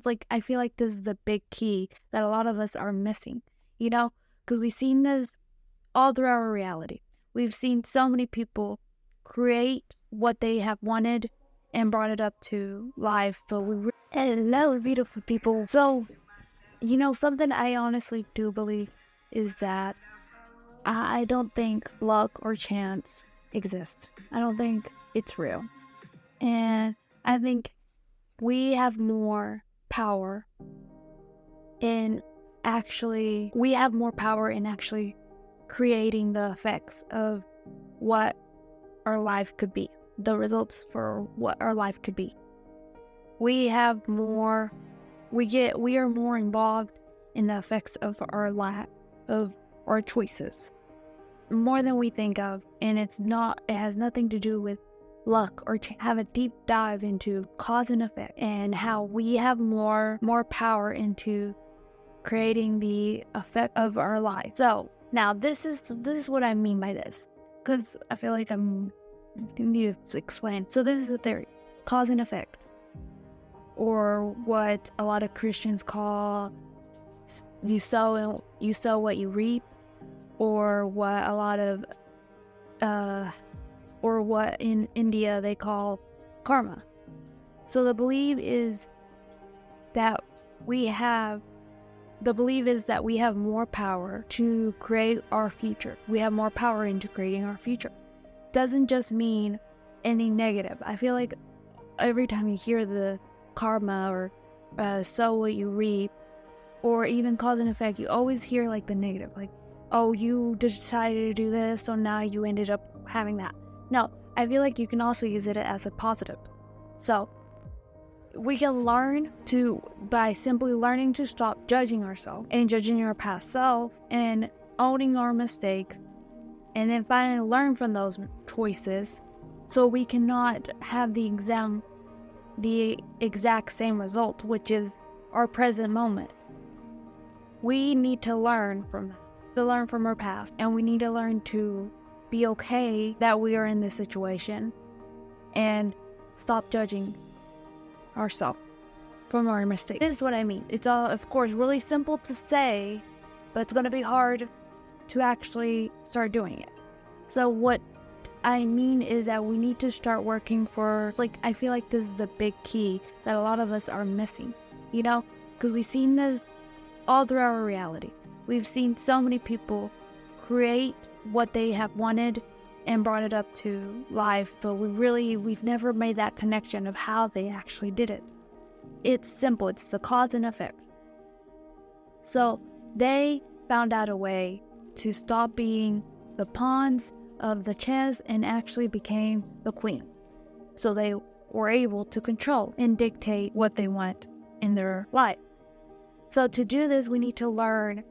It's like, I feel like this is the big key that a lot of us are missing, because we've seen this all through our reality. We've seen so many people create what they have wanted and brought it up to life, but hello, beautiful people. So, something I honestly do believe is that I don't think luck or chance exists. I don't think it's real. And I think we have more power we have more power in actually creating the effects of what our life could be, the results for what our life could be. We are more involved in the effects of our choices, more than we think of, and it has nothing to do with luck or have a deep dive into cause and effect and how we have more power into creating the effect of our life. So now this is what I mean by this, because I feel like I need to explain. So this is the theory: cause and effect, or what a lot of Christians call you sow what you reap, or what a lot of or what in India they call karma. So the belief is that we have more power to create our future. We have more power into creating our future. Doesn't just mean any negative. I feel like every time you hear the karma or sow what you reap, or even cause and effect, you always hear like the negative, like, oh, you decided to do this, so now you ended up having that. No, I feel like you can also use it as a positive. So we can learn by simply learning to stop judging ourselves and judging our past self and owning our mistakes, and then finally learn from those choices so we cannot have the exact same result, which is our present moment. We need to learn from that, to learn from our past, and we need to learn to be okay that we are in this situation and stop judging ourselves from our mistakes. This is what I mean. It's all, of course, really simple to say, but it's going to be hard to actually start doing it. So what I mean is that we need to start working for, I feel like this is the big key that a lot of us are missing, because we've seen this all through our reality. We've seen so many people create what they have wanted and brought it up to life, but we've never made that connection of how they actually did it. It's simple. It's the cause and effect. So they found out a way to stop being the pawns of the chess and actually became the queen. So they were able to control and dictate what they want in their life. So to do this, we need to learn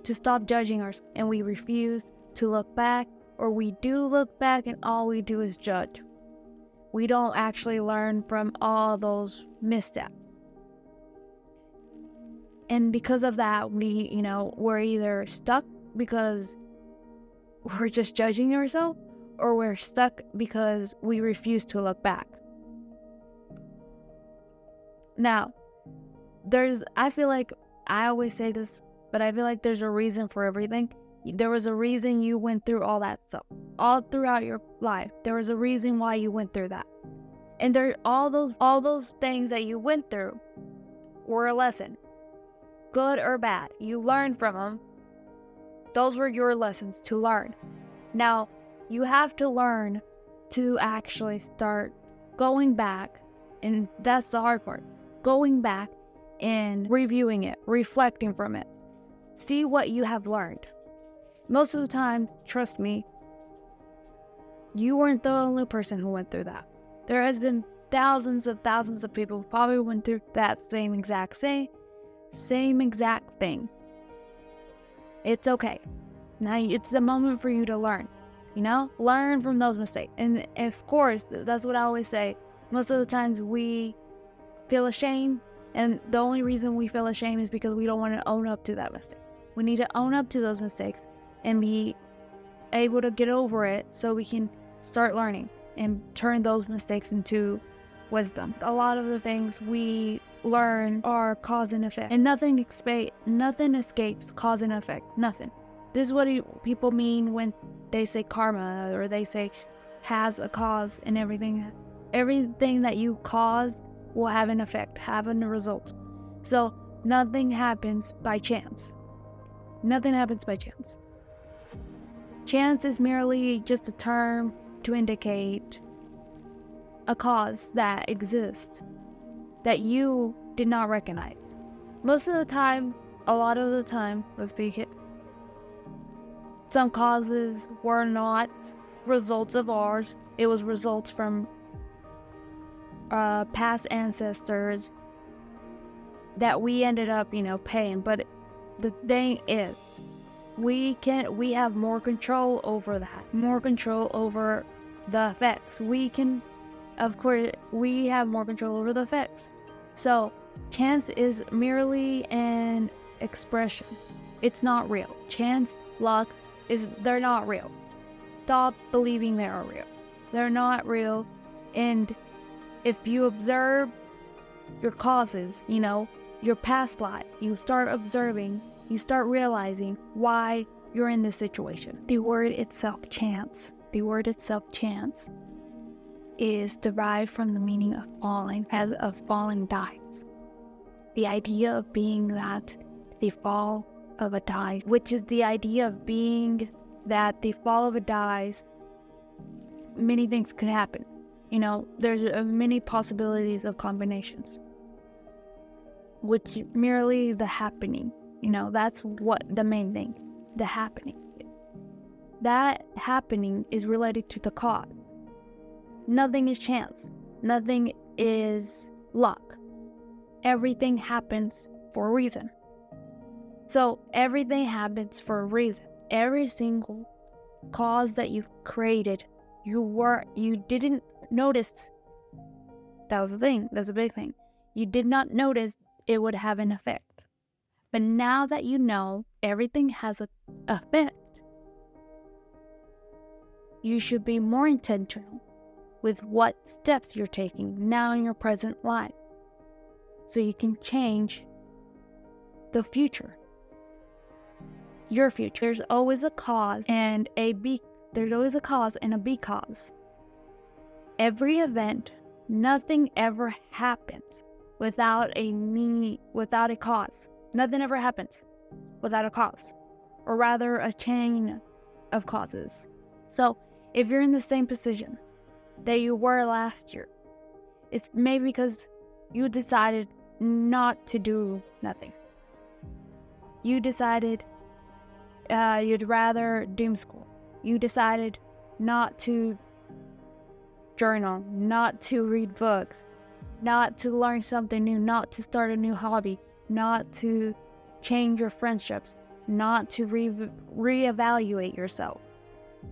to stop judging ourselves, and we refuse to look back, or we do look back and all we do is judge. We don't actually learn from all those missteps. And because of that, we're either stuck because we're just judging ourselves, or we're stuck because we refuse to look back. Now, I feel like I always say this, but I feel like there's a reason for everything. There was a reason you went through all that stuff. All throughout your life, there was a reason why you went through that. And all those things that you went through were a lesson. Good or bad. You learned from them. Those were your lessons to learn. Now, you have to learn to actually start going back, and that's the hard part. Going back and reviewing it, reflecting from it. See what you have learned. Most of the time, trust me, you weren't the only person who went through that. There has been thousands of people who probably went through that same exact thing. It's okay. Now it's the moment for you to learn. Learn from those mistakes. And of course, that's what I always say. Most of the times we feel ashamed, and the only reason we feel ashamed is because we don't want to own up to that mistake. We need to own up to those mistakes and be able to get over it so we can start learning and turn those mistakes into wisdom. A lot of the things we learn are cause and effect. And nothing escapes cause and effect. Nothing. This is what people mean when they say karma, or they say has a cause, and everything. Everything that you cause will have an effect, have a result. So nothing happens by chance. Nothing happens by chance. Chance is merely just a term to indicate a cause that exists that you did not recognize. Most of the time, a lot of the time, let's be it, some causes were not results of ours. It was results from past ancestors that we ended up, paying. But the thing is, we have more control over that, more control over the effects. Of course, we have more control over the effects. So, chance is merely an expression. It's not real. Chance, luck, they're not real. Stop believing they are real. They're not real. And if you observe your causes, your past life, you start observing, you start realizing why you're in this situation. The word itself, chance, is derived from the meaning of falling, as of falling dice. The idea of being that the fall of a die, which is the idea of being that the fall of a dice, many things could happen. There's many possibilities of combinations, which merely the happening, that's what the main thing, the happening. That happening is related to the cause. Nothing is chance. Nothing is luck. Everything happens for a reason. So everything happens for a reason. Every single cause that you created, you didn't notice. That was the thing. That's a big thing. You did not notice it would have an effect. But now that you know everything has an effect, you should be more intentional with what steps you're taking now in your present life, so you can change the future. Your future. There's always a cause and a because. Every event, nothing ever happens without a cause. Nothing ever happens without a cause, or rather a chain of causes. So if you're in the same position that you were last year, it's maybe because you decided not to do nothing. You decided you'd rather doom school. You decided not to journal, not to read books, not to learn something new, not to start a new hobby, not to change your friendships, not to reevaluate yourself.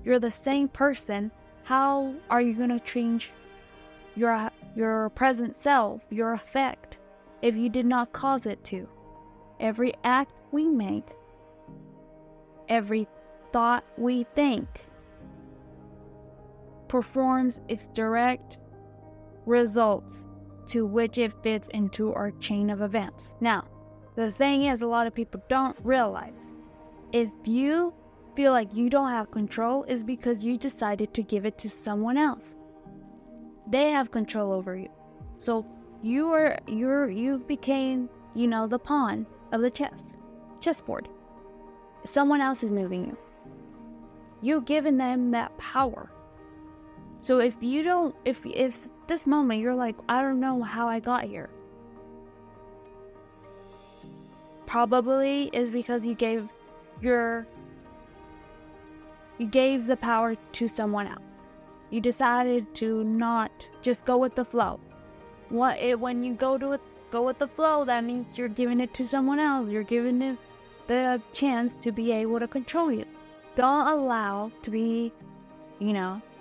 You're the same person. How are you going to change your present self, your effect, if you did not cause it to? Every act we make, every thought we think, performs its direct results to which it fits into our chain of events. Now, the thing is, a lot of people don't realize, if you feel like you don't have control, is because you decided to give it to someone else. They have control over you. So you became, the pawn of the chessboard. Someone else is moving you. You've given them that power. So if this moment you're like, I don't know how I got here, probably is because you gave the power to someone else. You decided to not just go with the flow. When you go with the flow, that means you're giving it to someone else. You're giving it the chance to be able to control you. Don't allow to be,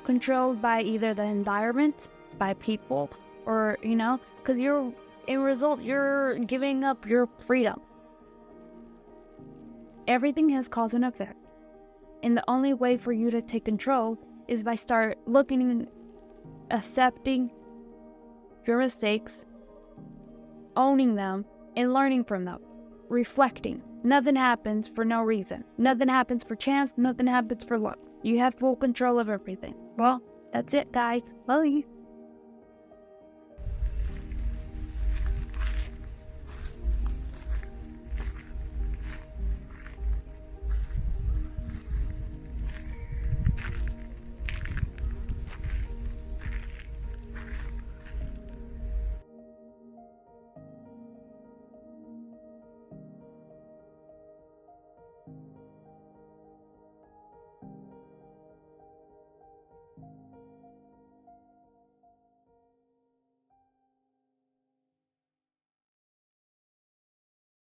controlled by either the environment, by people, or, because you're giving up your freedom. Everything has cause and effect. And the only way for you to take control is by start looking, accepting your mistakes, owning them and learning from them, reflecting. Nothing happens for no reason. Nothing happens for chance. Nothing happens for luck. You have full control of everything. Well, that's it, guys. Bye.